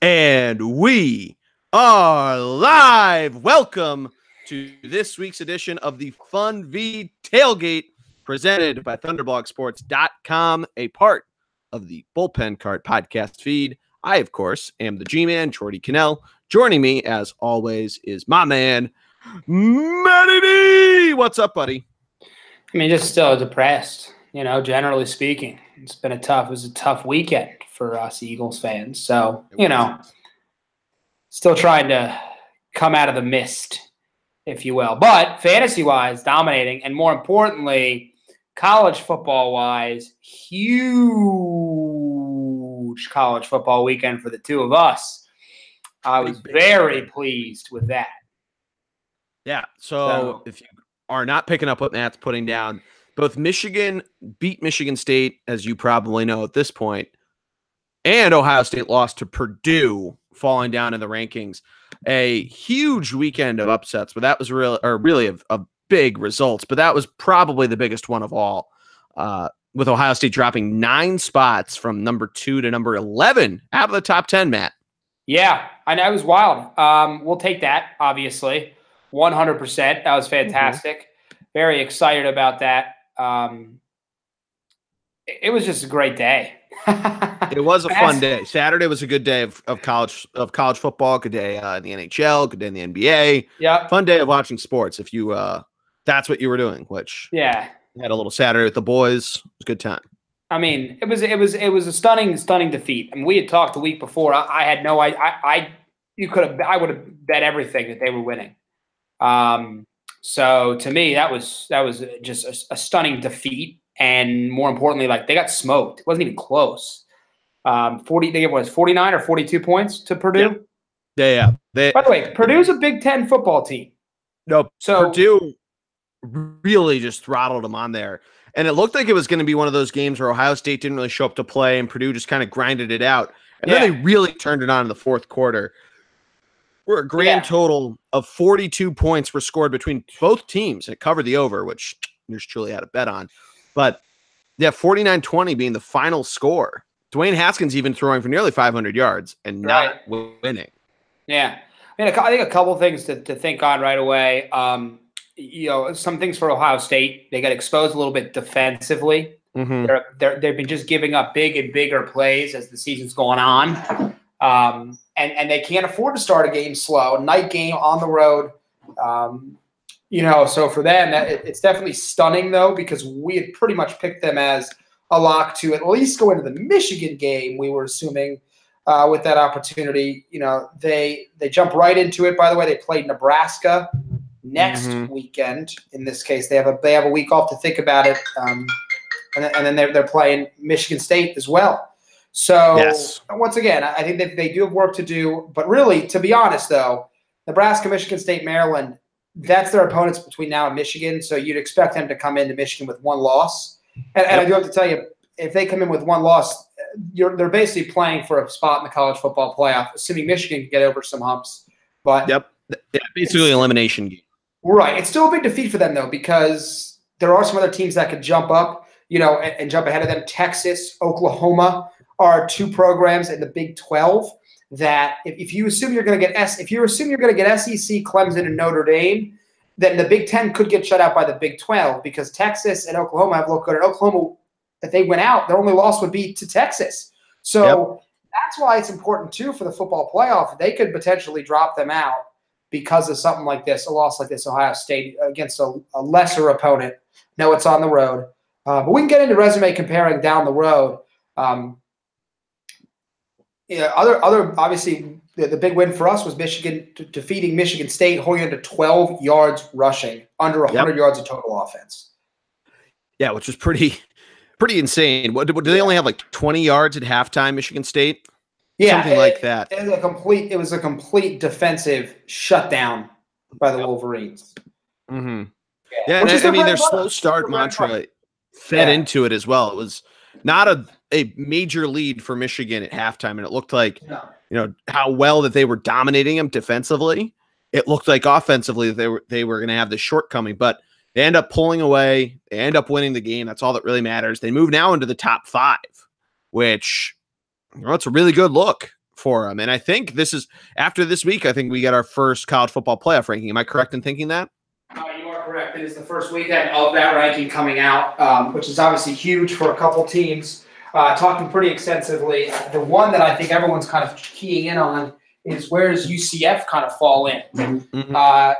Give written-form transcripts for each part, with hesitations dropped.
And we are live. Welcome to this week's edition of the Funvee Tailgate presented by ThunderblogSports.com, a part of the Bullpen Cart podcast feed. I, of course, am the G-Man, Jordy Cannell. Joining me, as always, is my man, Matty D. What's up, buddy? I mean, just still depressed, generally speaking. It was a tough weekend for us Eagles fans. So, still trying to come out of the mist, if you will. But fantasy-wise, dominating. And more importantly, college football-wise, huge college football weekend for the two of us. I was very pleased with that. Yeah, so if you are not picking up what Matt's putting down, both Michigan beat Michigan State, as you probably know at this point, and Ohio State lost to Purdue, falling down in the rankings. A huge weekend of upsets, but that was really a big results. But that was probably the biggest one of all, with Ohio State dropping 9 spots from number 2 to number 11 out of the top 10, Matt. Yeah, I know, it was wild. We'll take that, obviously. 100%. That was fantastic. Mm-hmm. Very excited about that. It was just a great day. It was a fun day. Saturday was a good day of college football. Good day in the NHL. Good day in the NBA. Yeah, fun day of watching sports. If you that's what you were doing, which had a little Saturday with the boys. It was a good time. I mean, it was a stunning defeat. I mean, we had talked the week before. I had no I would have bet everything that they were winning. So to me, that was just a stunning defeat. And more importantly, like, they got smoked. It wasn't even close. 49 or 42 points to Purdue. Yeah. By the way, Purdue's a Big Ten football team. No, so Purdue really just throttled them on there. And it looked like it was going to be one of those games where Ohio State didn't really show up to play and Purdue just kind of grinded it out. And then they really turned it on in the fourth quarter, where a grand total of 42 points were scored between both teams. And it covered the over, which yours truly had a bet on. But, 49-20 being the final score. Dwayne Haskins even throwing for nearly 500 yards and not winning. Yeah. I mean, I think a couple things to think on right away. Some things for Ohio State. They got exposed a little bit defensively. Mm-hmm. They've been just giving up big and bigger plays as the season's going on. And they can't afford to start a game slow. Night game on the road. So for them, it's definitely stunning, though, because we had pretty much picked them as a lock to at least go into the Michigan game, we were assuming, with that opportunity. They jump right into it. By the way, they played Nebraska next weekend. In this case, they have a week off to think about it, and then they're playing Michigan State as well. So once again, I think that they do have work to do. But really, to be honest, though, Nebraska, Michigan State, Maryland, that's their opponents between now and Michigan. So you'd expect them to come into Michigan with 1 loss. And I do have to tell you, if they come in with 1 loss, they're basically playing for a spot in the college football playoff, assuming Michigan can get over some humps. But basically elimination game. Right. It's still a big defeat for them, though, because there are some other teams that could jump up, and jump ahead of them. Texas, Oklahoma are 2 programs in the Big 12 that if you assume you're going to get SEC, Clemson, and Notre Dame, then the Big 10 could get shut out by the Big 12, because Texas and Oklahoma have looked good. And Oklahoma, if they went out, their only loss would be to Texas. So that's why it's important, too, for the football playoff. They could potentially drop them out because of something like this, a loss like this, Ohio State, against a lesser opponent. No, it's on the road. But we can get into resume comparing down the road. Other obviously, the big win for us was Michigan defeating Michigan State, holding them to 12 yards rushing, under 100 yards of total offense. Yeah, which was pretty insane. What do they only have, like 20 yards at halftime, Michigan State? Yeah, something like that. It was a complete defensive shutdown by the Wolverines. Mm-hmm. Yeah, and I mean, their slow start mantra fed into it as well. It was not a major lead for Michigan at halftime, and it looked like how well that they were dominating them defensively. It looked like offensively that they were going to have the shortcoming, but they end up pulling away. They end up winning the game. That's all that really matters. They move now into the top 5, which it's a really good look for them. And I think this is after this week, I think we get our first college football playoff ranking. Am I correct in thinking that? You are correct. It is the first weekend of that ranking coming out, which is obviously huge for a couple teams. Talking pretty extensively. The one that I think everyone's kind of keying in on is where does UCF kind of fall in? Mm-hmm.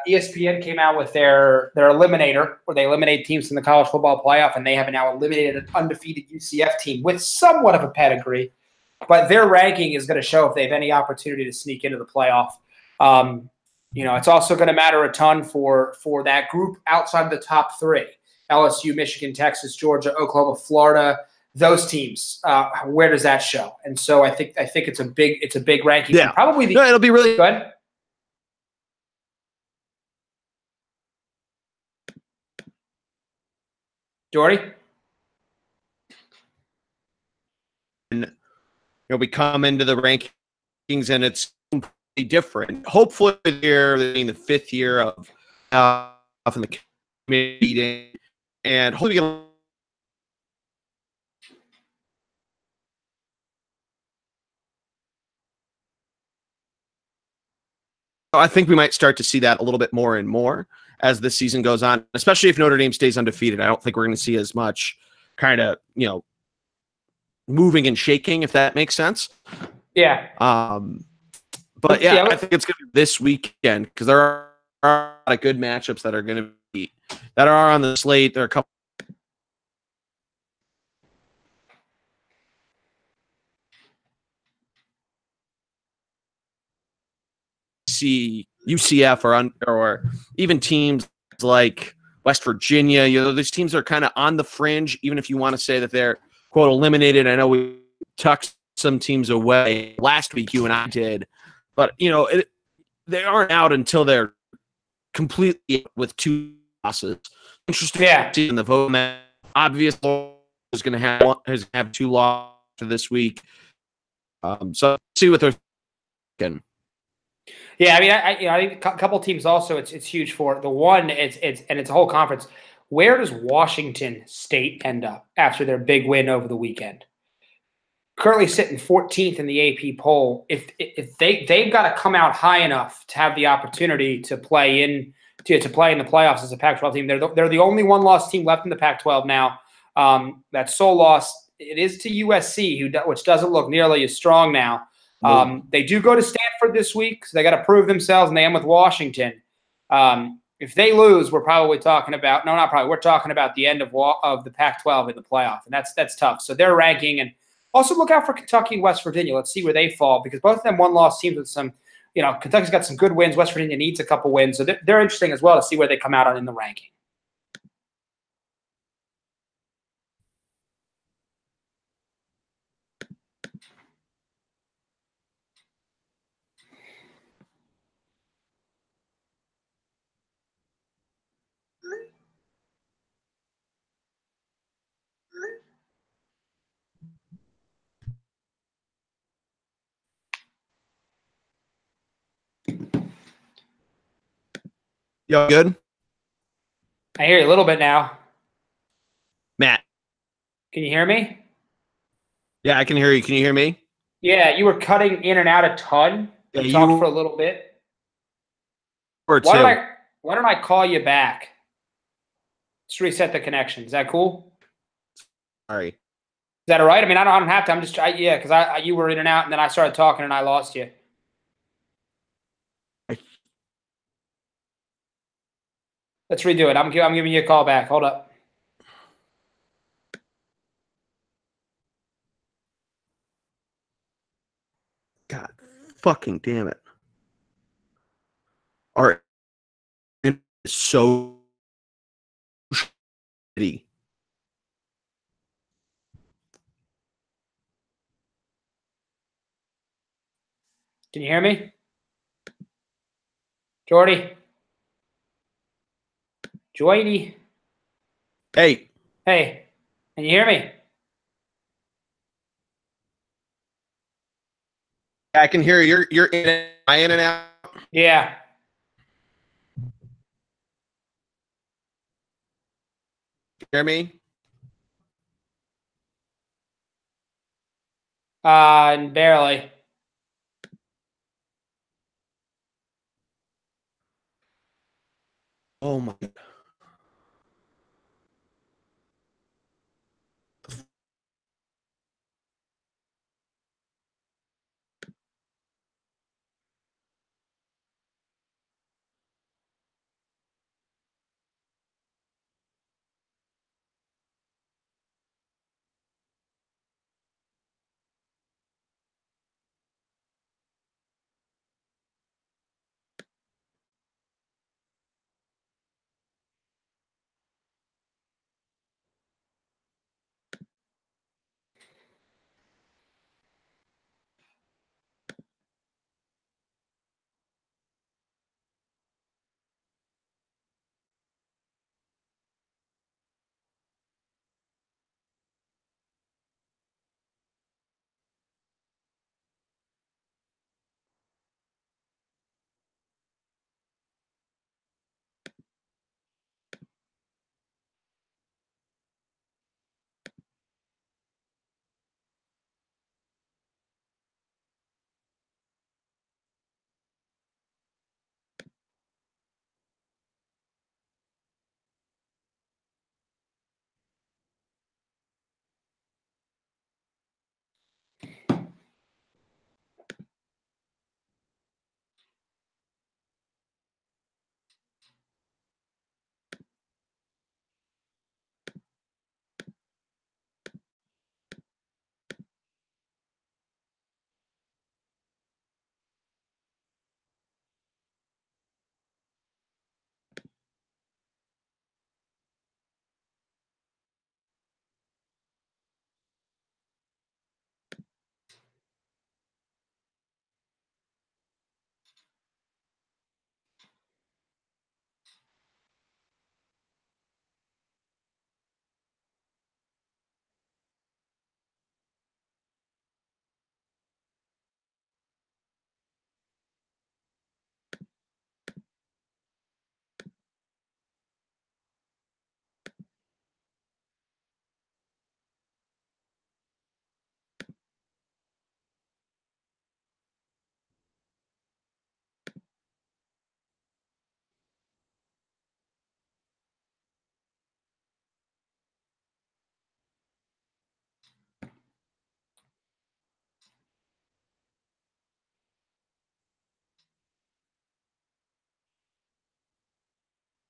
ESPN came out with their eliminator, where they eliminate teams from the college football playoff, and they have now eliminated an undefeated UCF team with somewhat of a pedigree. But their ranking is going to show if they have any opportunity to sneak into the playoff. It's also going to matter a ton for that group outside of the top three: LSU, Michigan, Texas, Georgia, Oklahoma, Florida. Those teams, where does that show? And so I think it's a big ranking. Yeah, probably it'll be really good. Jordy? And we come into the rankings and it's completely different. Hopefully, they're in the 5th year of in the committee meeting, and hopefully, I think we might start to see that a little bit more and more as the season goes on, especially if Notre Dame stays undefeated. I don't think we're going to see as much kind of, moving and shaking, if that makes sense. Yeah. But yeah, I think it's going to be this weekend because there are a lot of good matchups that are going to be that are on the slate. There are a couple. See UCF or even teams like West Virginia. These teams are kind of on the fringe, even if you want to say that they're quote eliminated. I know we tucked some teams away last week. You and I did, but they aren't out until they're completely with 2 losses. Interesting. Yeah. In the vote, obviously is going to have 2 losses this week. So let's see what they're thinking. Yeah, I mean, I think a couple teams also it's huge for the one. It's a whole conference. Where does Washington State end up after their big win over the weekend? Currently sitting 14th in the AP poll. If they've got to come out high enough to have the opportunity to play in the playoffs as a Pac-12 team, they're the only one-loss team left in the Pac-12 now. That sole loss it is to USC, which doesn't look nearly as strong now. They do go to Stanford this week, so they got to prove themselves, and they end with Washington. If they lose, we're probably talking about we're talking about the end of the Pac-12 in the playoff, and that's tough. So their ranking, and also look out for Kentucky and West Virginia. Let's see where they fall because both of them one-loss teams with some. Kentucky's got some good wins. West Virginia needs a couple wins, so they're interesting as well to see where they come out in the ranking. Yo, good? I hear you a little bit now. Matt. Can you hear me? Yeah, I can hear you. Can you hear me? Yeah, you were cutting in and out a ton. Yeah, you talked for a little bit. Why don't I call you back? Just reset the connection. Is that cool? Sorry. Is that all right? I mean, I don't have to. I'm just because you were in and out, and then I started talking, and I lost you. Let's redo it. I'm giving you a call back. Hold up. God fucking damn it. All right. It's so shitty. Can you hear me? Jordy? Joydy? Hey. Hey. Can you hear me? I can hear you. You're in and out. Yeah. Hear me? Barely. Oh my.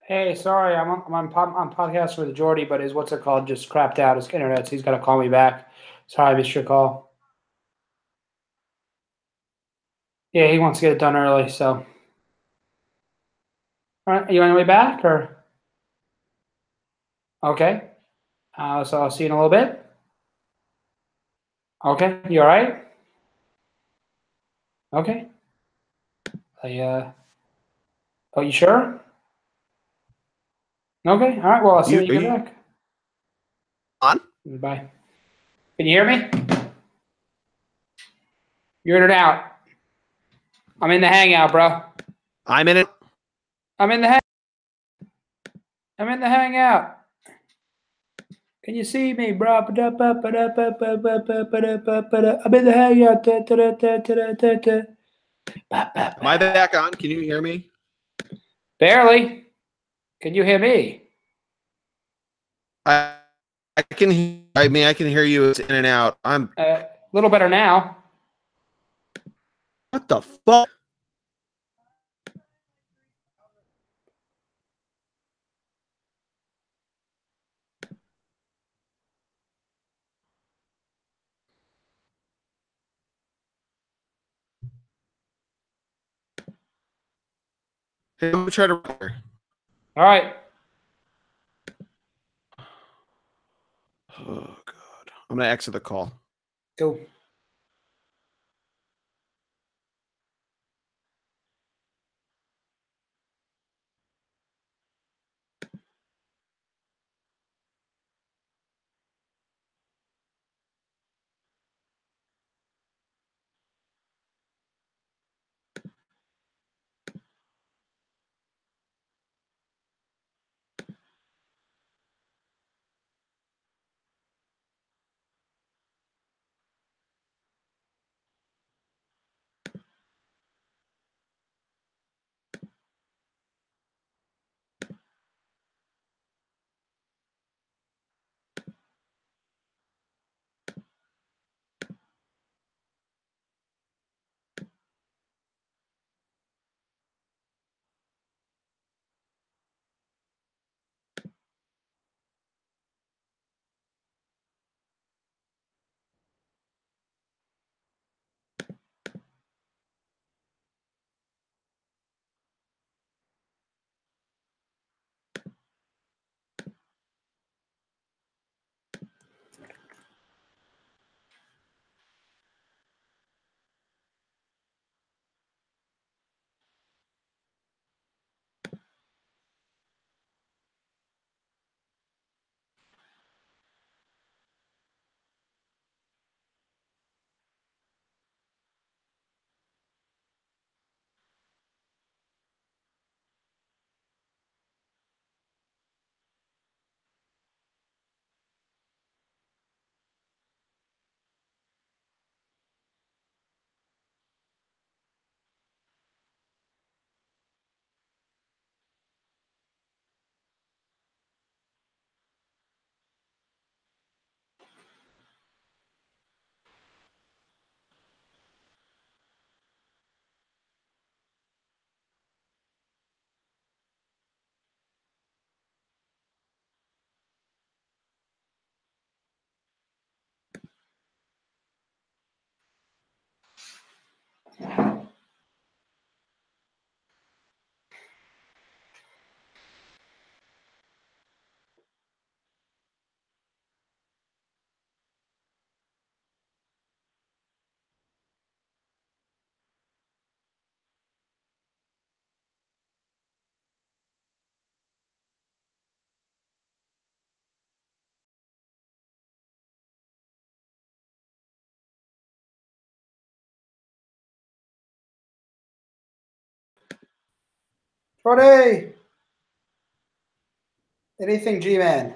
Hey, sorry, I'm podcast with Jordy, but his what's it called just crapped out his internet, so he's got to call me back. Sorry, I missed your call. Yeah, he wants to get it done early, so. All right, are you on your way back or? Okay. So I'll see you in a little bit. Okay, you all right? Okay. Oh, you sure? Okay, all right. Well, I'll see you when Are you get you back. on? Bye. Can you hear me? You're in and out. I'm in the hangout, bro. I'm in it. I'm in the hang. I'm in the hangout. Can you see me, bro? I'm in the hangout. Am I back on? Can you hear me? Barely. Can you hear me? I I can. I mean, I can hear you. It's in and out. I'm. A little better now. What the fuck? Hey, let me try to. All right. Oh god. I'm gonna exit the call. Go. Jordy. Anything, G-Man?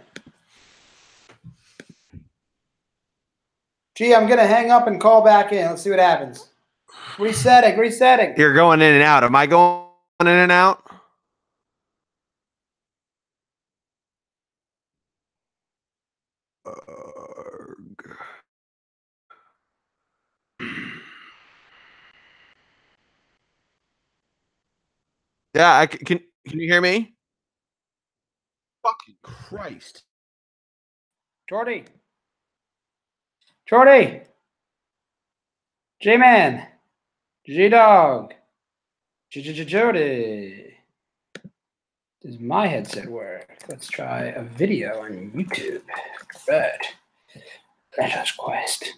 G, I'm going to hang up and call back in. Let's see what happens. Resetting. You're going in and out. Am I going in and out? Yeah, can you hear me? Fucking Christ. Jordy. J-Man. G-Dog. Jody. Does my headset work? Let's try a video on YouTube. Right. Let us quest.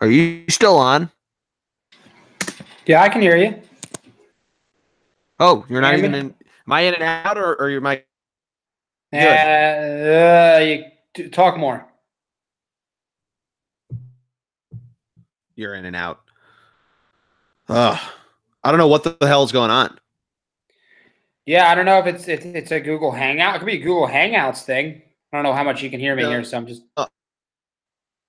Are you still on? Yeah, I can hear you. Oh, you're not even in. Am I in and out, or you're my? You talk more. You're in and out. I don't know what the hell's going on. Yeah, I don't know if it's a Google Hangout. It could be a Google Hangouts thing. I don't know how much you can hear me here, so I'm just.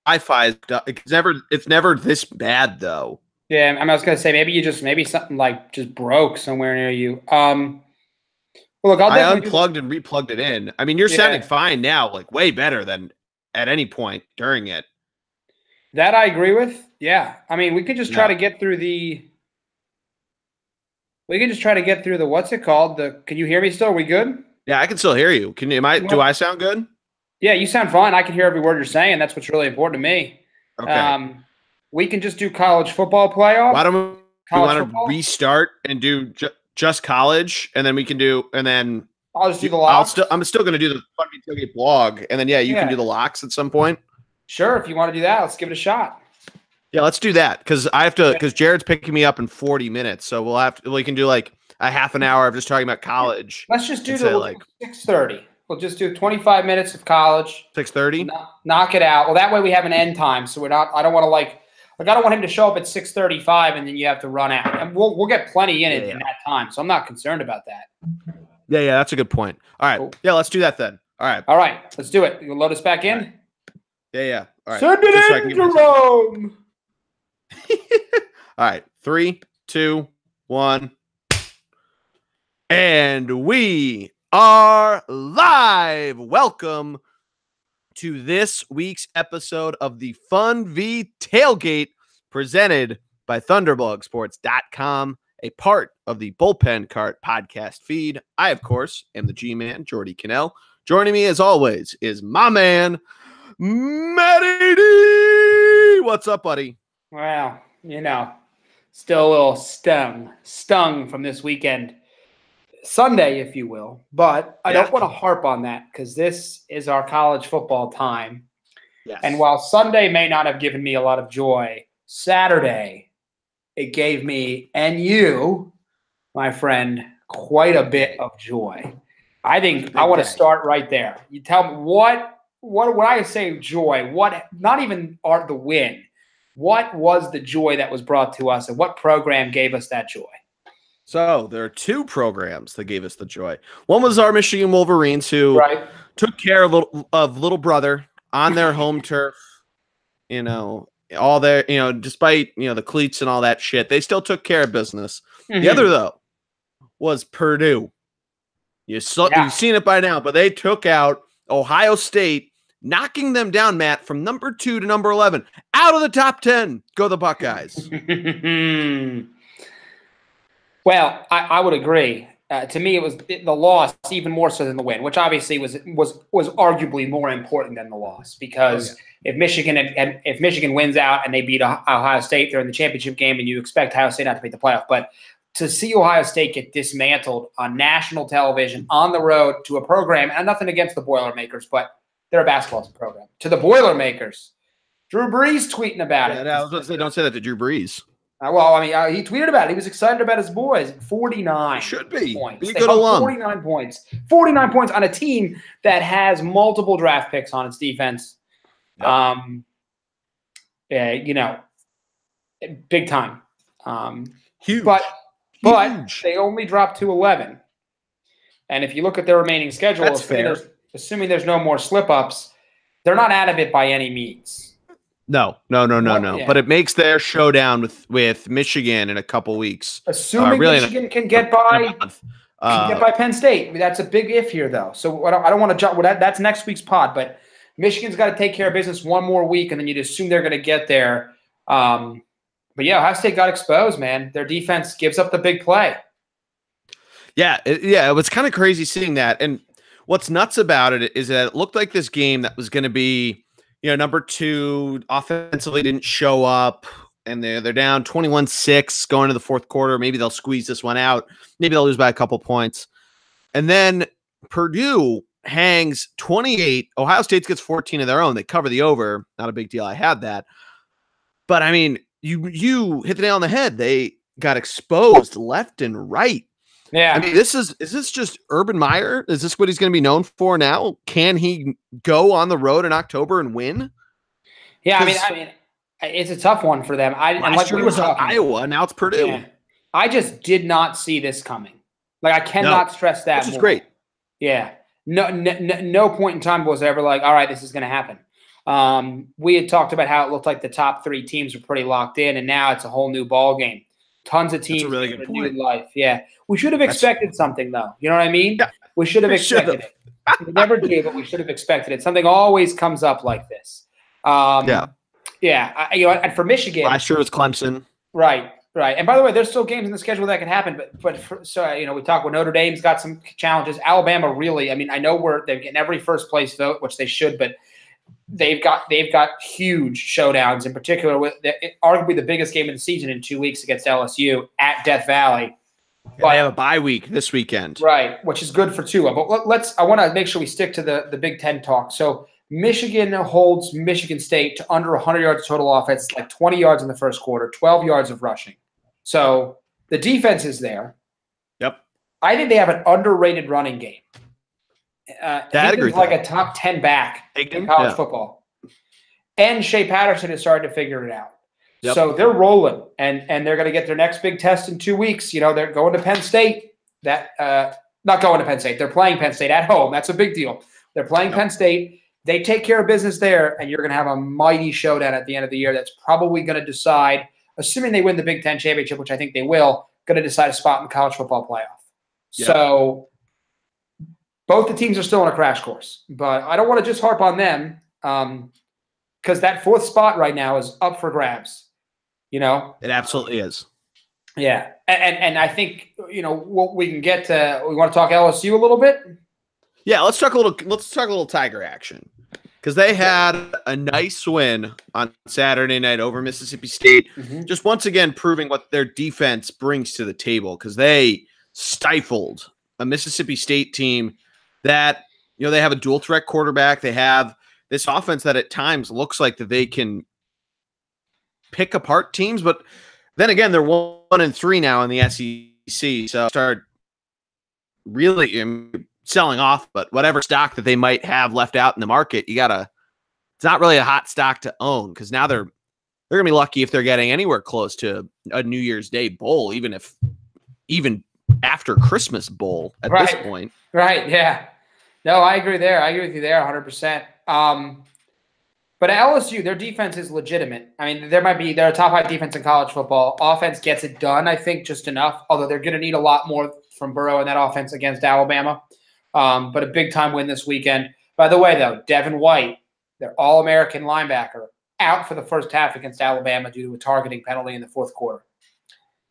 Wi-Fi. It's never this bad though. Yeah, I was gonna say maybe something like just broke somewhere near you. Well, look, I unplugged and replugged it in. I mean, you're sounding fine now, like way better than at any point during it. That I agree with. Yeah, I mean, we could just try to get through the. We can just try to get through the what's it called? Can you hear me still? Are we good? Yeah, I can still hear you. Do I sound good? Yeah, you sound fine. I can hear every word you're saying. That's what's really important to me. Okay. We can just do college football playoff. Why don't we want to restart and do just college, and then we can do, and then I'll just do the locks. I'm still going to do the Funvee Tailgate blog, and then you can do the locks at some point. Sure, if you want to do that, let's give it a shot. Yeah, let's do that because I have to. Because Jared's picking me up in 40 minutes, so we can do like a half an hour of just talking about college. Let's just do like 6:30. We'll just do 25 minutes of college. 6:30. Knock it out. Well, that way we have an end time, so we're not. I don't want to I don't want him to show up at 6:35 and then you have to run out. And we'll get plenty in in that time, so I'm not concerned about that. Yeah, that's a good point. All right, cool. Yeah, let's do that then. All right, let's do it. You'll load us back in. Yeah. All right. Send it in, Jerome. All right, 3, 2, 1, and we are live. Welcome to this week's episode of the Funvee Tailgate, presented by ThunderblogSports.com, a part of the Bullpen Cart podcast feed. I, of course, am the G-Man, Jordy Cannell. Joining me, as always, is my man, Matty D. What's up, buddy? Well, still a little stung from this weekend. Sunday, if you will. But I don't want to harp on that because this is our college football time. Yes. And while Sunday may not have given me a lot of joy, Saturday, it gave me and you, my friend, quite a bit of joy. I think I want to start right there. You tell me what when I say joy, not even the win, what was the joy that was brought to us and what program gave us that joy? So there are two programs that gave us the joy. One was our Michigan Wolverines, who took care of little brother on their home turf. All their, despite, the cleats and all that shit, they still took care of business. Mm-hmm. The other, though, was Purdue. You've seen it by now, but they took out Ohio State, knocking them down, Matt, from number 2 to number 11. Out of the top 10. Go the Buckeyes. Well, I would agree. To me, it was the loss even more so than the win, which obviously was arguably more important than the loss because if Michigan wins out and they beat Ohio State, they're in the championship game, and you expect Ohio State not to make the playoff. But to see Ohio State get dismantled on national television on the road to a program, and nothing against the Boilermakers, but they're a basketball program, to the Boilermakers. Drew Brees tweeting about it. I was going to say, don't say that to Drew Brees. He tweeted about it. He was excited about his boys. 49 should be. Points. Be a good alum. 49 points. 49 points on a team that has multiple draft picks on its defense. Yep. Big time. Huge. But they only dropped to 11. And if you look at their remaining schedule, assuming there's no more slip-ups, they're not out of it by any means. No. Yeah. But it makes their showdown with Michigan in a couple weeks. Assuming Michigan can get by Penn State. I mean, that's a big if here, though. So I don't want to jump. Well, that's next week's pod. But Michigan's got to take care of business one more week, and then you'd assume they're going to get there. But Ohio State got exposed, man. Their defense gives up the big play. It was kind of crazy seeing that. And what's nuts about it is that it looked like this game that was going to be, number 2 offensively didn't show up, and they're down 21-6 going into the fourth quarter. Maybe they'll squeeze this one out. Maybe they'll lose by a couple points. And then Purdue hangs 28. Ohio State gets 14 of their own. They cover the over. Not a big deal. I had that. But, I mean, you hit the nail on the head. They got exposed left and right. Yeah. I mean, is this just Urban Meyer? Is this what he's going to be known for now? Can he go on the road in October and win? Yeah, I mean, it's a tough one for them. Last year was Iowa, now it's Purdue. Yeah. I just did not see this coming. Like, I cannot stress that. Which is great. Yeah. No point in time was ever like, all right, this is going to happen. We had talked about how it looked like the top 3 teams were pretty locked in, and now it's a whole new ball game. Tons of teams. That's a really good point. Life. Yeah. We should have expected something, though. You know what I mean? Yeah. We should have expected it. We never did, but we should have expected it. Something always comes up like this. And for Michigan. Last year was Clemson. Right. And by the way, there's still games in the schedule that can happen. We talk about Notre Dame's got some challenges. Alabama really, I know they're getting every first place vote, which they should, but they've got huge showdowns, in particular with arguably the biggest game of the season in 2 weeks against LSU at Death Valley. But they have a bye week this weekend, right? Which is good for Tua. But I want to make sure we stick to the Big Ten talk. So Michigan holds Michigan State to under 100 yards total offense, like 20 yards in the first quarter, 12 yards of rushing. So the defense is there. Yep. I think they have an underrated running game. Higgins like a top 10 back in college football. And Shea Patterson is starting to figure it out. Yep. So they're rolling, and they're going to get their next big test in 2 weeks. You know, they're going to Penn State. Not going to Penn State. They're playing Penn State at home. That's a big deal. They're playing Penn State. They take care of business there, and you're going to have a mighty showdown at the end of the year that's probably going to decide, assuming they win the Big Ten championship, which I think they will, going to decide a spot in the college football playoff. Yep. So both the teams are still on a crash course, but I don't want to just harp on them because that fourth spot right now is up for grabs. You know, it absolutely is. Yeah, and I think what we can get to. We want to talk LSU a little bit. Yeah, let's talk a little Tiger action because they had a nice win on Saturday night over Mississippi State. Just once again proving what their defense brings to the table because they stifled a Mississippi State team that they have a dual threat quarterback. They have this offense that at times looks like that they can pick apart teams, but then again, they're 1-3 now in the SEC. So start really selling off, but whatever stock that they might have left out in the market, it's not really a hot stock to own because now they're going to be lucky if they're getting anywhere close to a New Year's Day bowl, even after Christmas bowl at this point. Right. Yeah. No, I agree there. I agree with you there 100%. But at LSU, their defense is legitimate. I mean, they're a top 5 defense in college football. Offense gets it done, I think, just enough, although they're going to need a lot more from Burrow in that offense against Alabama. But a big-time win this weekend. By the way, though, Devin White, their All-American linebacker, out for the first half against Alabama due to a targeting penalty in the fourth quarter.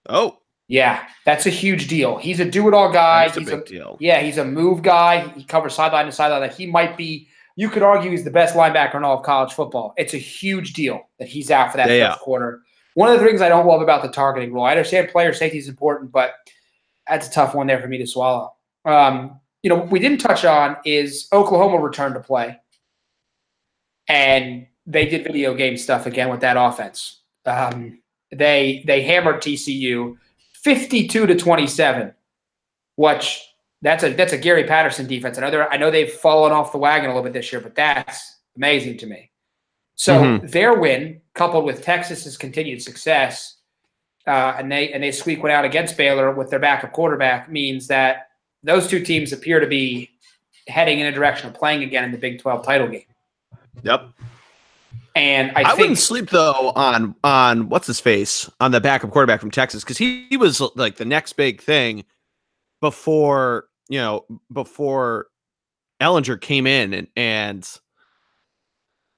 Oh. Yeah, that's a huge deal. He's a do-it-all guy. That's a big deal. Yeah, he's a move guy. He covers sideline to sideline. He might be – you could argue he's the best linebacker in all of college football. It's a huge deal that he's out for that first quarter. One of the things I don't love about the targeting rule, I understand player safety is important, but that's a tough one there for me to swallow. We didn't touch on is Oklahoma returned to play, and they did video game stuff again with that offense. They hammered TCU 52-27, which – That's a Gary Patterson defense. I know they've fallen off the wagon a little bit this year, but that's amazing to me. So their win, coupled with Texas's continued success, and they squeak one out against Baylor with their backup quarterback, means that those two teams appear to be heading in a direction of playing again in the Big 12 title game. Yep. And I think wouldn't sleep though on what's his face on the backup quarterback from Texas because he was like the next big thing before Ellinger came in and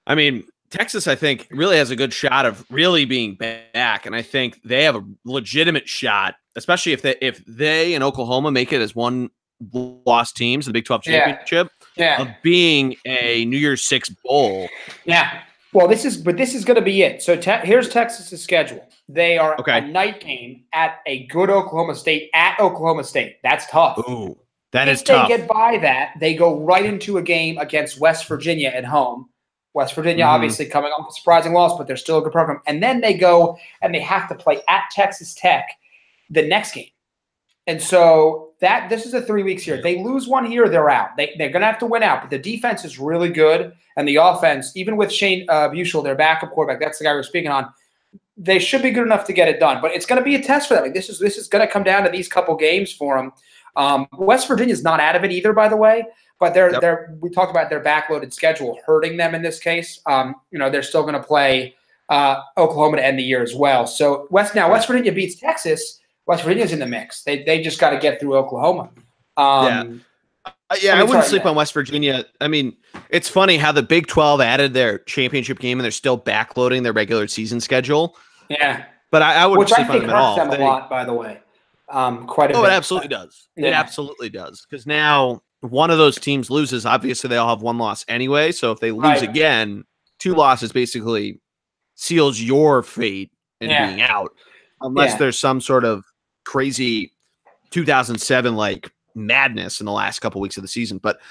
I mean, Texas, I think, really has a good shot of really being back. And I think they have a legitimate shot, especially if they and Oklahoma make it as one loss teams in the Big 12 championship of being a New Year's Six bowl. Yeah. Well, this is going to be it. So here's Texas's schedule. They are a night game at a good Oklahoma State at Oklahoma State. That's tough. Ooh, that is tough. If they get by that, they go right into a game against West Virginia at home. West Virginia obviously coming off a surprising loss, but they're still a good program. And then they go and they have to play at Texas Tech the next game. And so this is a 3 weeks here. They lose one here, they're out. They're going to have to win out. But the defense is really good, and the offense, even with Shane Buechel, their backup quarterback, that's the guy we're speaking on, they should be good enough to get it done. But it's going to be a test for them. Like, this is going to come down to these couple games for them. West Virginia's not out of it either, by the way. But we talked about their backloaded schedule hurting them in this case. They're still going to play Oklahoma to end the year as well. So West Virginia beats Texas. West Virginia's in the mix. They just got to get through Oklahoma. I wouldn't sleep on West Virginia. I mean, it's funny how the Big 12 added their championship game and they're still backloading their regular season schedule. Yeah. But I wouldn't sleep on them at all. Which I think hurts them a lot, by the way. Quite a bit. Oh, it absolutely does. Yeah. It absolutely does. Because now one of those teams loses. Obviously, they all have one loss anyway. So if they lose again, 2 losses basically seals your fate in being out. Unless there's some sort of crazy 2007 like madness in the last couple weeks of the season. But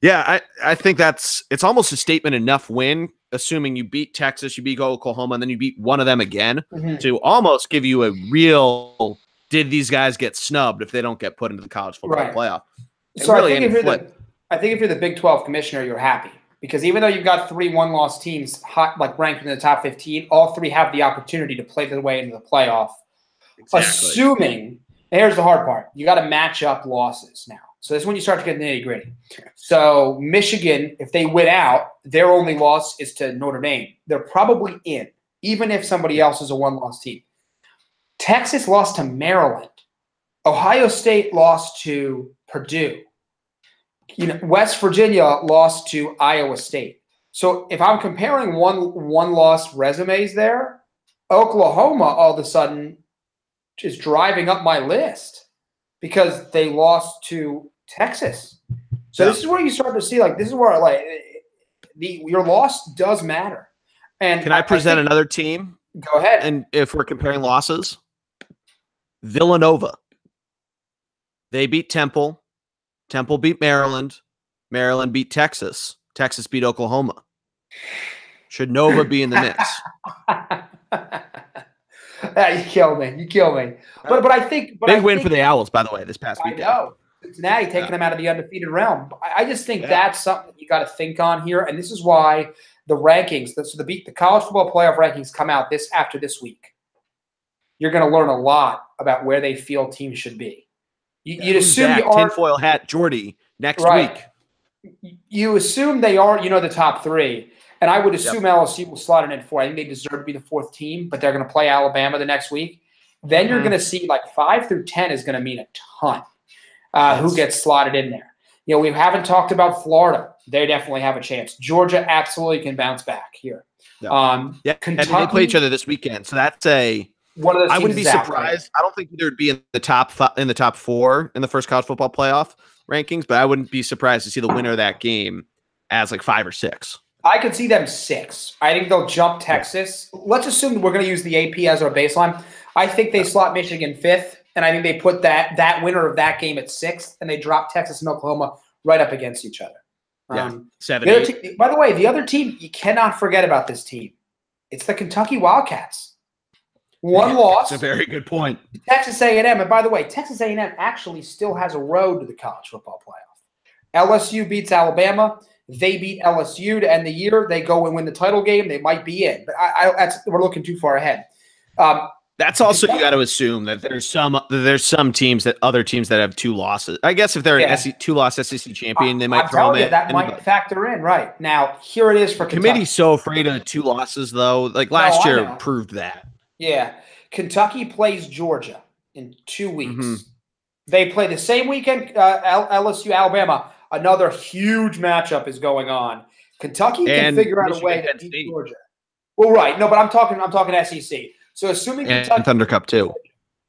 Yeah, I think it's almost a statement enough win, assuming you beat Texas, you beat Oklahoma, and then you beat one of them again to almost give you a real, did these guys get snubbed if they don't get put into the college football playoff? And so really I think if you're the Big 12 commissioner, you're happy. Because even though you've got 3 one-loss teams ranked in the top 15, all 3 have the opportunity to play their way into the playoff. Exactly. Assuming, and here's the hard part, you got to match up losses now. So this is when you start to get nitty-gritty. So Michigan, if they win out, their only loss is to Notre Dame. They're probably in, even if somebody else is a one-loss team. Texas lost to Maryland. Ohio State lost to Purdue. West Virginia lost to Iowa State. So if I'm comparing one-loss resumes there, Oklahoma all of a sudden is driving up my list because they lost to Texas. So this is where you start to see, this is where your loss does matter. And can I present another team? Go ahead. And if we're comparing losses, Villanova. They beat Temple. Temple beat Maryland. Maryland beat Texas. Texas beat Oklahoma. Should Nova be in the mix? You kill me. But I think big win for the Owls, by the way, this past weekend. I know. Cincinnati taking them out of the undefeated realm. I just think that's something you got to think on here, and this is why the rankings, the college football playoff rankings, come out after this week. You're going to learn a lot about where they feel teams should be. You'd assume you are tinfoil hat Jordy next week. You assume they are, the top 3. And I would assume LSU will slot in at 4. I think they deserve to be the 4th team, but they're going to play Alabama the next week. Then you're going to see 5 through 10 is going to mean a ton who gets slotted in there. We haven't talked about Florida. They definitely have a chance. Georgia absolutely can bounce back here. Kentucky, and they play each other this weekend. So that's one of those. I wouldn't be surprised. I don't think either would be in the top 4 in the first college football playoff rankings, but I wouldn't be surprised to see the winner of that game as 5 or 6. I could see them 6. I think they'll jump Texas. Let's assume we're going to use the AP as our baseline. I think they slot Michigan 5th, and I think they put that winner of that game at 6th, and they drop Texas and Oklahoma right up against each other. 7. By the way, the other team, you cannot forget about this team. It's the Kentucky Wildcats. One loss. That's a very good point. Texas A&M. And by the way, Texas A&M actually still has a road to the college football playoff. LSU beats Alabama. They beat LSU to end the year. They go and win the title game. They might be in. But we're looking too far ahead. That's also, you got to assume that there's some teams, other teams that have 2 losses. I guess if they're an 2-loss SEC champion, they might throw them in. That might factor in, right? Now, here it is for Kentucky. Committee's so afraid of 2 losses, though. Last year proved that. Yeah. Kentucky plays Georgia in 2 weeks. They play the same weekend, LSU, Alabama. Another huge matchup is going on. Kentucky can figure out a way to beat Georgia. Well, right. No, but I'm talking SEC. So assuming Kentucky and Thunder Cup too.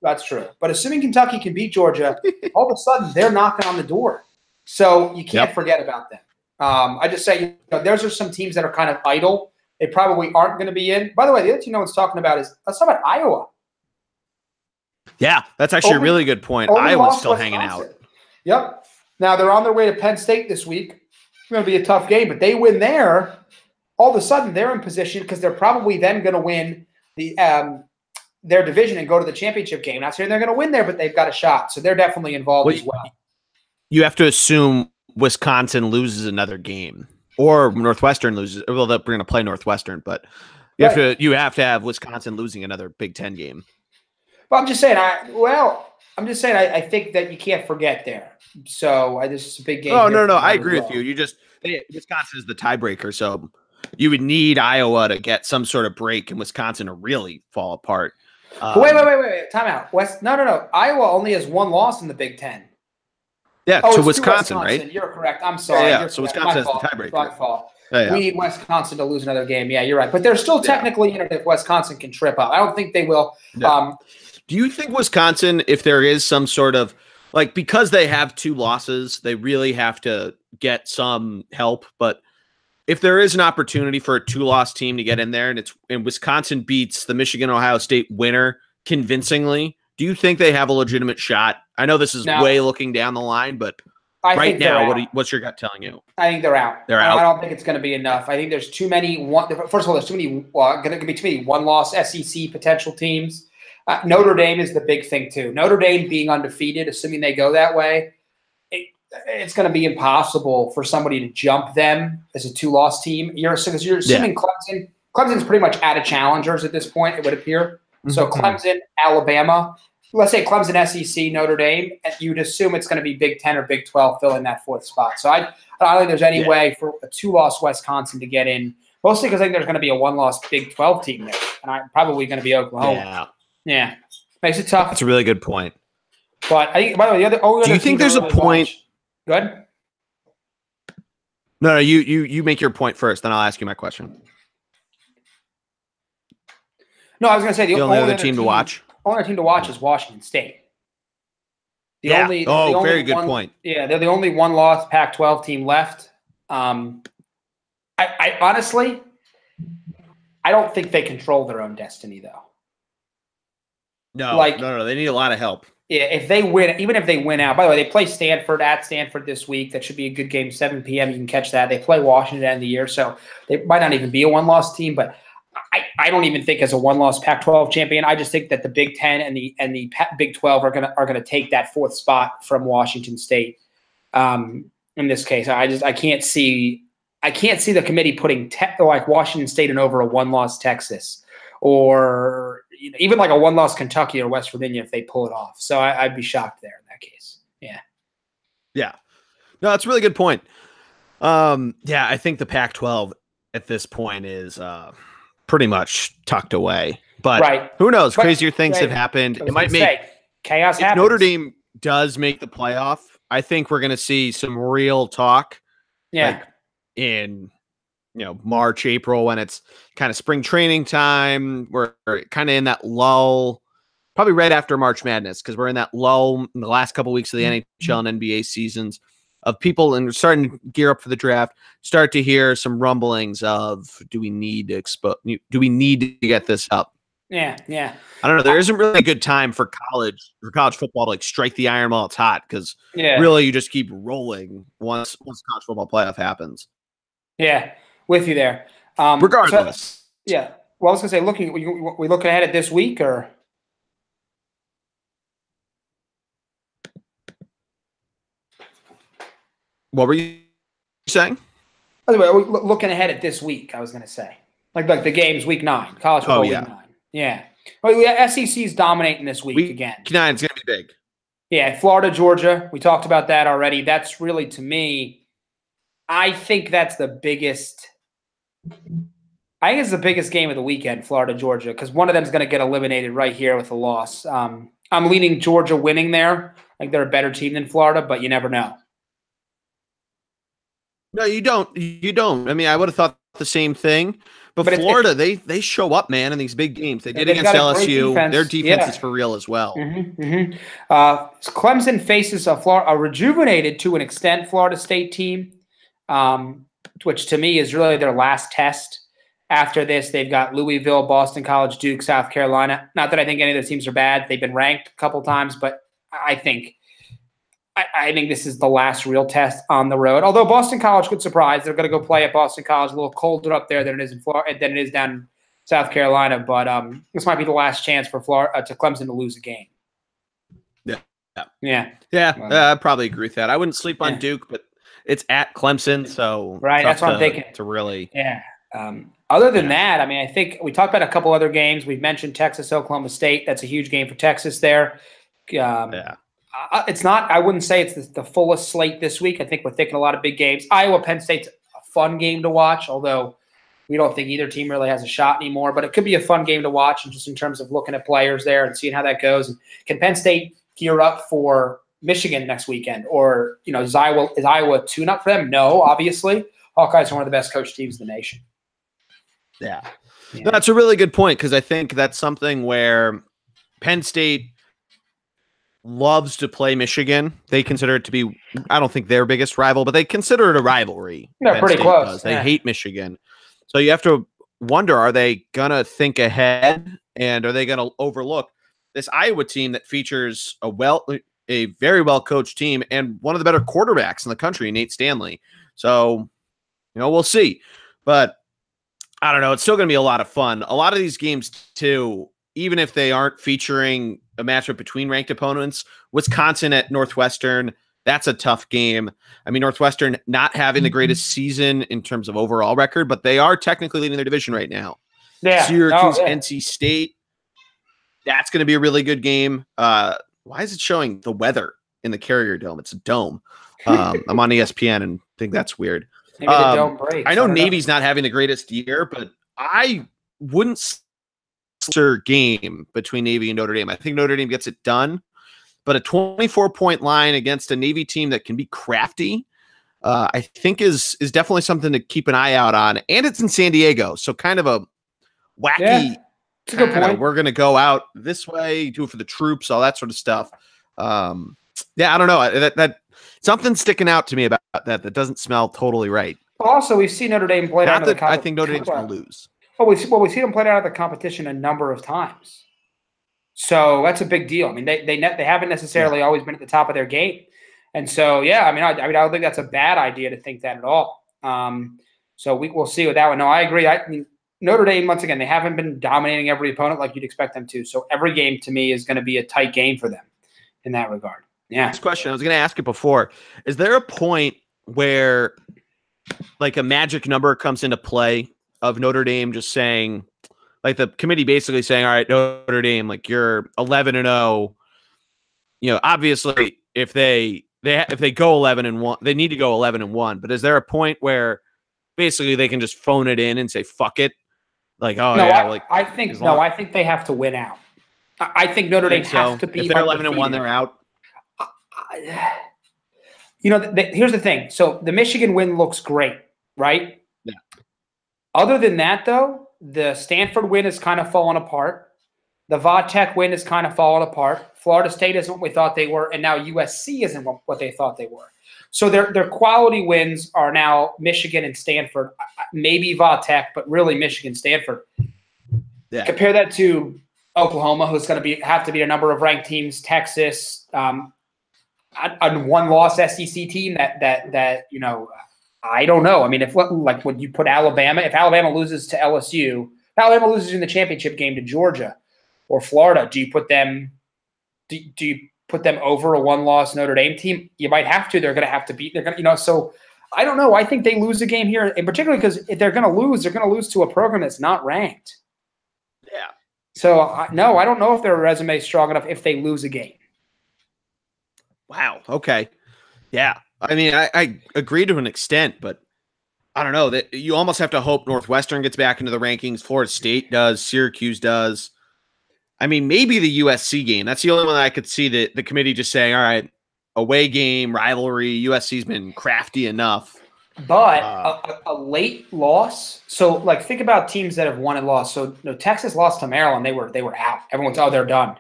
That's true. But assuming Kentucky can beat Georgia, all of a sudden they're knocking on the door. So you can't forget about them. I just say, those are some teams that are kind of idle. They probably aren't going to be in. By the way, the other team no one's talking about let's talk about Iowa. Yeah, that's actually a really good point. Iowa's still hanging out. Yep. Now they're on their way to Penn State this week. It's going to be a tough game, but they win there. All of a sudden they're in position because they're probably then going to win their division and go to the championship game. Not saying they're going to win there, but they've got a shot. So they're definitely involved as well. You have to assume Wisconsin loses another game or Northwestern loses. Well, they're going to play Northwestern, but you have to have Wisconsin losing another Big Ten game. Well, I'm just saying. I think that you can't forget there. So this is a big game. Oh no, I agree with you. Wisconsin is the tiebreaker, so you would need Iowa to get some sort of break and Wisconsin to really fall apart. Wait. Time out. No. Iowa only has 1 loss in the Big Ten. Yeah, to Wisconsin, right? You're correct. I'm sorry. Yeah, so Wisconsin has the tiebreaker. My fault. We need Wisconsin to lose another game. Yeah, you're right. But they're still technically in it if Wisconsin can trip up. I don't think they will. No. Do you think Wisconsin, if there is some sort of because they have 2 losses, they really have to get some help? But if there is an opportunity for a 2-loss team to get in there, and Wisconsin beats the Michigan-Ohio State winner convincingly, do you think they have a legitimate shot? I know this is way looking down the line, but right now, what's your gut telling you? I think they're out. They're out. I don't think it's going to be enough. I think there's too many. First of all, there's too many. Going to be too many one-loss SEC potential teams. Notre Dame is the big thing too. Notre Dame being undefeated, assuming they go that way, it's going to be impossible for somebody to jump them as a 2-loss team. You're assuming Clemson. Clemson's pretty much out of challengers at this point, it would appear. So Clemson, Alabama. Let's say Clemson, SEC, Notre Dame, and you'd assume it's going to be Big 10 or Big 12 filling that 4th spot. So I don't think there's any way for a 2-loss Wisconsin to get in, mostly because I think there's going to be a 1-loss Big 12 team there, and I'm probably going to be Oklahoma. Yeah. Makes it tough. That's a really good point. But I think, by the way, do you think there's a point? Good. No, you make your point first, then I'll ask you my question. No, I was going to say the only other team to watch. Only team to watch is Washington State. Very good point. Yeah, they're the only 1-loss Pac-12 team left. I honestly, I don't think they control their own destiny, though. No. They need a lot of help. Yeah, if they win, even if they win out. By the way, they play Stanford at Stanford this week. That should be a good game. 7 p.m. You can catch that. They play Washington at the end of the year, so they might not even be a 1-loss team, but I don't even think as a 1-loss Pac-12 champion. I just think that the Big 10 and the Big 12 are gonna take that 4th spot from Washington State. In this case, I can't see the committee putting like Washington State in over a 1-loss Texas, or even like a 1-loss Kentucky or West Virginia if they pull it off. So I'd be shocked there in that case. Yeah. No, that's a really good point. I think the Pac-12 at this point is pretty much tucked away, but who knows? Crazier things have happened. It might make chaos happen. If Notre Dame does make the playoff, I think we're going to see some real talk. Like in March, April, when it's kind of spring training time. We're kind of in that lull, probably right after March Madness, because we're in that lull in the last couple of weeks of the NHL and NBA seasons of people and starting to gear up for the draft. Start to hear some rumblings of do we need to get this up? Yeah. I don't know. There isn't really a good time for college football to like strike the iron while it's hot, because really you just keep rolling once college football playoff happens. Yeah, with you there. Regardless. Well, I was gonna say, we looking ahead at this week, or what were you saying? By the way, are we looking ahead at this week? I was gonna say, like the games, week 9, college football, week 9. Yeah. Well, SEC's dominating this week again. Week 9 is gonna be big. Yeah, Florida, Georgia. We talked about that already. That's really, to me, I think that's the biggest. I think it's the biggest game of the weekend, Florida, Georgia, because one of them is going to get eliminated right here with a loss. I'm leaning Georgia winning there. I think they're a better team than Florida, but you never know. No, you don't. You don't. I mean, I would have thought the same thing. But Florida, they show up, man, in these big games. They did against LSU. Their defense is for real as well. Clemson faces a rejuvenated, to an extent, Florida State team, which to me is really their last test. After this, they've got Louisville, Boston College, Duke, South Carolina. Not that I think any of those teams are bad. They've been ranked a couple times, but I think this is the last real test on the road. Although Boston College could surprise. They're going to go play at Boston College, a little colder up there than it is in Florida, than it is down in South Carolina. But this might be the last chance for to Clemson to lose a game. Yeah. I probably agree with that. I wouldn't sleep on Duke, but it's at Clemson, so that's what I'm thinking. To really, Other than that, I mean, I think we talked about a couple other games. We've mentioned Texas, Oklahoma State. That's a huge game for Texas there. It's not. I wouldn't say it's the fullest slate this week. I think we're thinking a lot of big games. Iowa, Penn State's a fun game to watch, although we don't think either team really has a shot anymore. But it could be a fun game to watch, and just in terms of looking at players there and seeing how that goes. And can Penn State gear up for Michigan next weekend, or is Iowa a tune-up for them? No, obviously. Hawkeyes are one of the best coached teams in the nation. Yeah. No, that's a really good point, because I think that's something where Penn State loves to play Michigan. They consider it to be, I don't think their biggest rival, but they consider it a rivalry. They're pretty close. They hate Michigan. So you have to wonder, are they going to think ahead, and are they going to overlook this Iowa team that features a very well coached team and one of the better quarterbacks in the country, Nate Stanley. So, we'll see. But I don't know. It's still going to be a lot of fun. A lot of these games, too, even if they aren't featuring a matchup between ranked opponents, Wisconsin at Northwestern, that's a tough game. I mean, Northwestern not having the greatest season in terms of overall record, but they are technically leading their division right now. Yeah. Syracuse, NC State, that's going to be a really good game. Why is it showing the weather in the Carrier Dome? It's a dome. I'm on ESPN and think that's weird. Maybe the dome breaks. I know Navy's not having the greatest year, but I wouldn't game between Navy and Notre Dame. I think Notre Dame gets it done, but a 24-point line against a Navy team that can be crafty, I think is definitely something to keep an eye out on. And it's in San Diego, so kind of a wacky. Yeah, it's a good point. We're going to go out this way, do it for the troops, all that sort of stuff. I don't know. That something's sticking out to me about that doesn't smell totally right. Also, we've seen Notre Dame play out of the I think Notre Dame's going to lose. Well, we've seen them play out of the competition a number of times. So that's a big deal. I mean, they haven't necessarily always been at the top of their game. And so, I don't think that's a bad idea to think that at all. So we'll see with that one. No, I agree. I mean, Notre Dame, once again, they haven't been dominating every opponent like you'd expect them to. So every game to me is going to be a tight game for them in that regard. Yeah. This question, I was going to ask it before. Is there a point where like a magic number comes into play of Notre Dame just saying, like the committee basically saying, all right, Notre Dame, like you're 11-0. Obviously if they go 11-1, they need to go 11-1. But is there a point where basically they can just phone it in and say, fuck it? Like, I think they have to win out. I think Notre Dame has to be. If they're 11-1, they're out. Here's the thing. So the Michigan win looks great, right? Yeah. Other than that, though, the Stanford win is kind of falling apart. The Vodtech win is kind of falling apart. Florida State isn't what we thought they were, and now USC isn't what they thought they were. So their quality wins are now Michigan and Stanford, maybe Vodtech, but really Michigan, Stanford. Yeah. Compare that to Oklahoma, who's going to have to beat a number of ranked teams, Texas, a one-loss SEC team that I don't know. I mean, would you put Alabama? If Alabama loses to LSU, Alabama loses in the championship game to Georgia or Florida, do you put them? Do you put them over a one-loss Notre Dame team? You might have to. They're going to have to beat. They're going to, So I don't know. I think they lose a game here, and particularly because if they're going to lose to a program that's not ranked. Yeah. So no, I don't know if their resume is strong enough if they lose a game. Wow. Okay. Yeah. I mean, I agree to an extent, but I don't know that you almost have to hope Northwestern gets back into the rankings. Florida State does. Syracuse does. I mean, maybe the USC game. That's the only one that I could see the committee just saying, all right, away game, rivalry. USC's been crafty enough. But a late loss. So, think about teams that have won and lost. So, Texas lost to Maryland. They were out. Everyone's, they're done.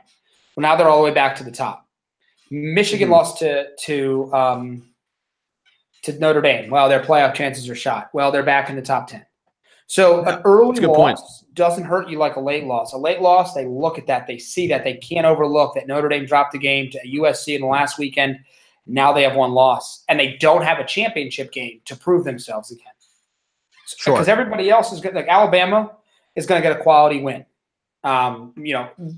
Well, now they're all the way back to the top. Michigan lost to Notre Dame. Well, their playoff chances are shot. Well, they're back in the top 10. So an early loss doesn't hurt you like a late loss. A late loss, they look at that. They see that. They can't overlook that Notre Dame dropped the game to USC in the last weekend. Now they have one loss. And they don't have a championship game to prove themselves again. Sure. Because everybody else is good. Like Alabama is going to get a quality win.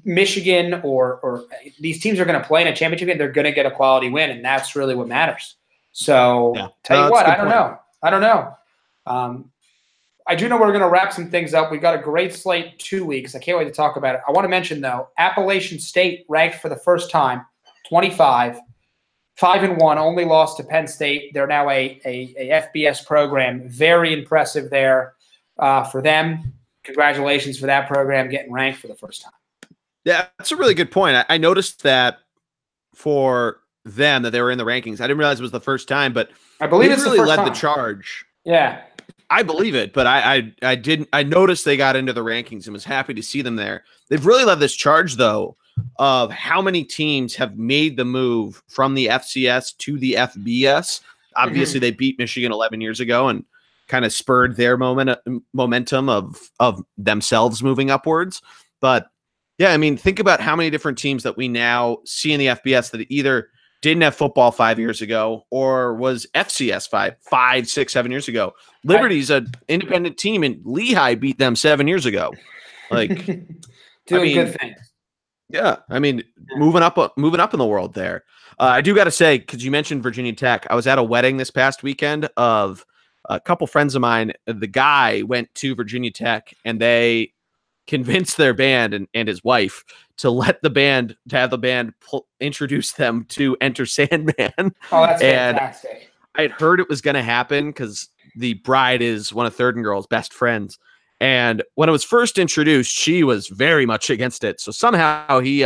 Michigan or these teams are going to play in a championship game. They're going to get a quality win, and that's really what matters. So tell you what, I don't know. I do know we're going to wrap some things up. We've got a great slate 2 weeks. I can't wait to talk about it. I want to mention, though, Appalachian State ranked for the first time, 25, 5-1, only lost to Penn State. They're now a FBS program. Very impressive there for them. Congratulations for that program getting ranked for the first time. Yeah, that's a really good point. I noticed that for them that they were in the rankings. I didn't realize it was the first time, but I believe it's really the first led time. The charge. Yeah. I believe it, but I didn't. I noticed they got into the rankings and was happy to see them there. They've really led this charge, though, of how many teams have made the move from the FCS to the FBS. Obviously, they beat Michigan 11 years ago and kind of spurred their momentum of themselves moving upwards. But yeah, I mean, think about how many different teams that we now see in the FBS that either didn't have football 5 years ago, or was FCS 5, 6, 7 years ago. Liberty's an independent team, and Lehigh beat them 7 years ago. Like, doing good things. Yeah, I mean, moving up in the world there. I do got to say, because you mentioned Virginia Tech, I was at a wedding this past weekend of a couple friends of mine. The guy went to Virginia Tech, and they convinced their band and his wife to have the band introduce them to Enter Sandman. Oh, that's fantastic. I'd heard it was going to happen because the bride is one of Third and Girl's best friends. And when it was first introduced, she was very much against it. So somehow he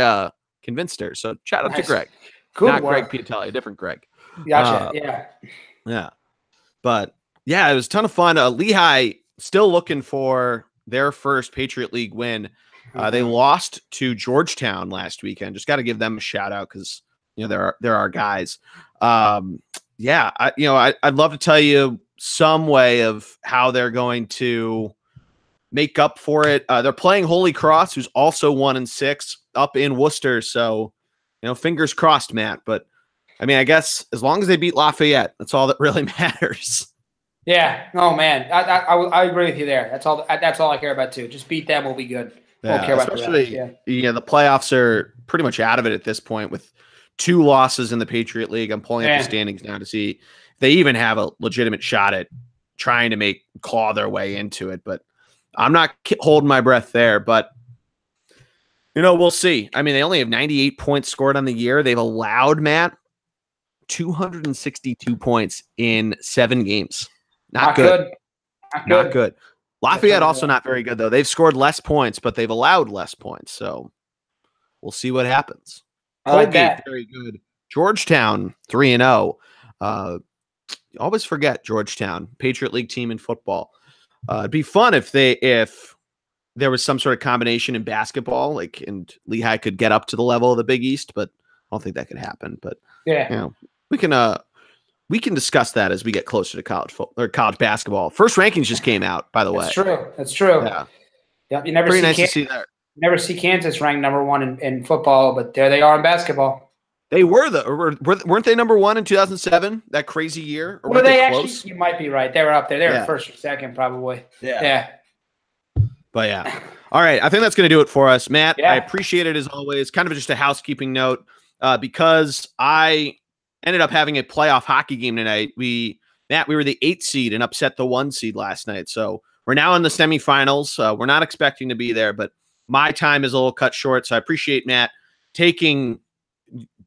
convinced her. So shout out to Greg. Good Not work. Greg Piatelli, a different Greg. Gotcha. Yeah. But yeah, it was a ton of fun. Lehigh still looking for their first Patriot League win. They lost to Georgetown last weekend. Just got to give them a shout out because they're our guys. I'd love to tell you some way of how they're going to make up for it. They're playing Holy Cross, who's also 1-6 up in Worcester. So, fingers crossed, Matt. But I mean, I guess as long as they beat Lafayette, that's all that really matters. Yeah. Oh man, I agree with you there. That's all I care about too. Just beat them, we'll be good. Won't care about the rest. The playoffs are pretty much out of it at this point with 2 losses in the Patriot League. I'm pulling up the standings now to see if they even have a legitimate shot at trying to claw their way into it. But I'm not holding my breath there, but we'll see. I mean, they only have 98 points scored on the year. They've allowed, Matt, 262 points in 7 games. Not good. Not good. Lafayette also not very good, though. They've scored less points, but they've allowed less points. So we'll see what happens. Tailgate, very good. Georgetown, 3-0. Always forget Georgetown, Patriot League team in football. It'd be fun if there was some sort of combination in basketball, and Lehigh could get up to the level of the Big East, but I don't think that could happen. But we can discuss that as we get closer to college football or college basketball. First rankings just came out, by the way. That's true. Yeah, you never pretty see nice to see that. Never see Kansas ranked number 1 in football, but there they are in basketball. They weren't they number 1 in 2007? That crazy year, or were they actually? You might be right. They were up there. They were first or second, probably. Yeah. But yeah. All right. I think that's going to do it for us, Matt. I appreciate it as always. Kind of just a housekeeping note, because I ended up having a playoff hockey game tonight. We were the 8th seed and upset the 1 seed last night. So we're now in the semifinals. We're not expecting to be there, but my time is a little cut short. So I appreciate Matt taking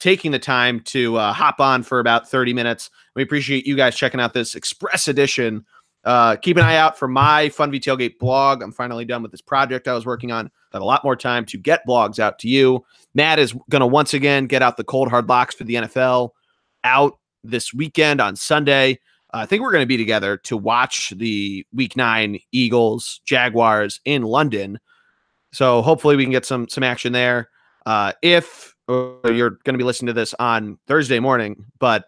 the time to hop on for about 30 minutes. We appreciate you guys checking out this express edition. Keep an eye out for my Funvee Tailgate blog. I'm finally done with this project I was working on. I have a lot more time to get blogs out to you. Matt is going to once again get out the cold hard locks for the NFL out this weekend on Sunday. I think we're going to be together to watch the Week 9 Eagles Jaguars in London. So hopefully we can get some action there. If you're going to be listening to this on Thursday morning, but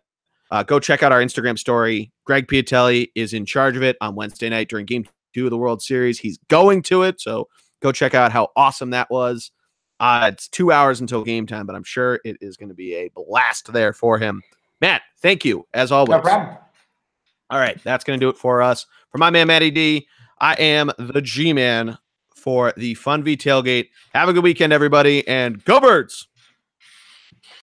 go check out our Instagram story. Greg Piatelli is in charge of it on Wednesday night during Game 2 of the World Series. He's going to it, so go check out how awesome that was. It's 2 hours until game time, but I'm sure it is going to be a blast there for him. Matt, thank you, as always. No problem. All right, that's going to do it for us. For my man, Matty D, I am the G-Man for the Funvee Tailgate. Have a good weekend, everybody, and go Birds!